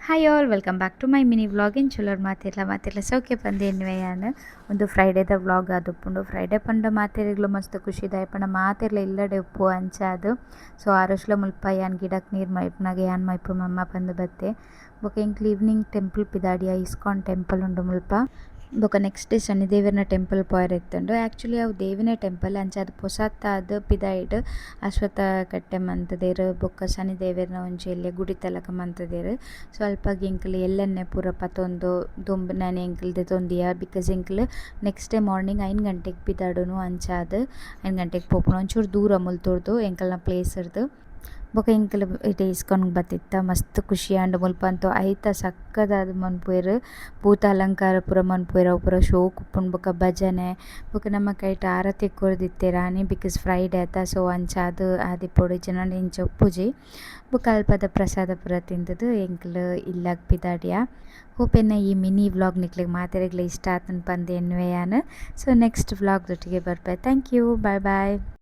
Hi all welcome back to my mini vlog in ಚುಲರ್ ಮಾತಿರ್ಲ ಸೌಖ್ಯ ಪಂದೇನ್ವೆ ಯಾನು ಒಂದು ಫ್ರೈಡೇದ ವ್ಲಾಗ್ ಆದುಪ್ಪುಂಡು ಫ್ರೈಡೇ ಪಂಡ ಮಾತೆರೆಗ್ಲು ಮಸ್ತ್ ಖುಷಿದಾಯ ಪಂಡ ಮಾತೆರ್ಲ ಇಲ್ಲಡೆ ಉಪ್ಪು ಅಂಚಾದು ಸೊ ಆರೋಶ್ಲ ಮುಲ್ಪ ಯಾನ್ ಗಿಡಕ್ಕೆ ನೀರು ಮೈಪ್ನಾಗ ಯಾನ್ ಮೈಪು ಮಮ್ಮ ಪಂದು ಬತ್ತೆ ಬೊಕ ಎಂಕ್ಲು ಈವ್ನಿಂಗ್ ಟೆಂಪಲ್ ಪಿದಾಡಿಯ ಇಸ್ಕಾನ್ ಟೆಂಪಲ್ ಉಂಡು ಮುಲ್ಪ ಬೊಕ ನೆಕ್ಸ್ಟ್ ಡೇ ಶನಿದೇವರನ ಟೆಂಪಲ್ ಪೋಯರ್ ಇತ್ತುಂಡು ಆ್ಯಕ್ಚುಲಿ ಅವು ದೇವಿನ ಟೆಂಪಲ್ ಅಂಚ ಅದು ಪೊಸತ್ತಾದ್ ಪಿದಾಯ್ಡ್ ಅಶ್ವತ್ಥ ಕಟ್ಟೆ ಮಂತದೇರು ಬೊಕ್ಕ ಶನಿದೇವರನ ಒಂಜಿ ಎಲ್ಲೆ ಗುಡಿ ತಲಕ ಮಂತದೇರು ಸೊ ಅಲ್ಪಾಗಿ ಎಂಕಲ್ ಎಲ್ಲೆನ್ನೆ ಪೂರ ಪತೊಂದು ದುಂಬು ನಾನು ಎಂಕಲ್ದೆ ತೊಂದಿಯ ಬಿಕಾಸ್ ಎಂಕಲ್ ನೆಕ್ಸ್ಟ್ ಡೇ ಮಾರ್ನಿಂಗ್ 5 ಗಂಟೆಗೆ ಪಿದಾಡುನು ಅಂಚಾದ್ 5 ಗಂಟೆಗೆ ಪೋಪುನು ಒಂಚೂರು ದೂರ ಮುಲ್ತೊಡ್ದು ಎಂಕಲ್ನ ಪ್ಲೇಸ್ ಇರ್ದು ಬೊಕ ಎಂಕಲ್ ಇತ್ತೆ ಇಸ್ಕಾನ್ಗ್ ಬತ್ತಿತ್ತ ಮಸ್ತ್ ಖುಷಿ ಆಂಡ್ ಮುಲ್ಪ ಅಂತು ಐತ ಸಕ್ಕದಾದ್ ಮನ್ಪುವೆರ್ ಭೂತ ಅಲಂಕಾರ ಪೂರ ಮನ್ಪುವೆರ್ ಅವು ಪೂರ ಶೋ ಕುಪ್ಪುಂಡು ಬೊಕ ಭಜನೆ ಬೊಕ ನಮ್ಮ ಕೈಟ್ ಆರತಿ ಕೊರ್ದಿತ್ತೆರಾನಿ ಬಿಕಾಸ್ ಫ್ರೈಡೇ ಆತ ಸೊ ಅಂಚಾದ್ ಆದಿಪ್ಪೊಡು ಜನ ಇಂಚ ಉಪ್ಪುಜಿ ಬೊಕ ಅಲ್ಪದ ಪ್ರಸಾದ ಪೂರ ತಿಂದುದು ಎಂಕಲ್ ಇಲ್ಲಾಗ್ ಪಿದಾಡಿಯ ಹೋಪೆನ್ನ ಈ ಮಿನಿ ವ್ಲಾಗ್ ನಿಕ್ಲೆಗ್ ಮಾತೆರೆಗ್ಲ ಇಷ್ಟ ಆತನ್ ಪಂದ್ ಎನ್ವೆ ಯಾನ್ ಸೊ ನೆಕ್ಸ್ಟ್ ವ್ಲಾಗ್ ದೊಟ್ಟಿಗೆ ಬರ್ಪೆ ಥ್ಯಾಂಕ್ ಯು ಬಾಯ್ ಬಾಯ್.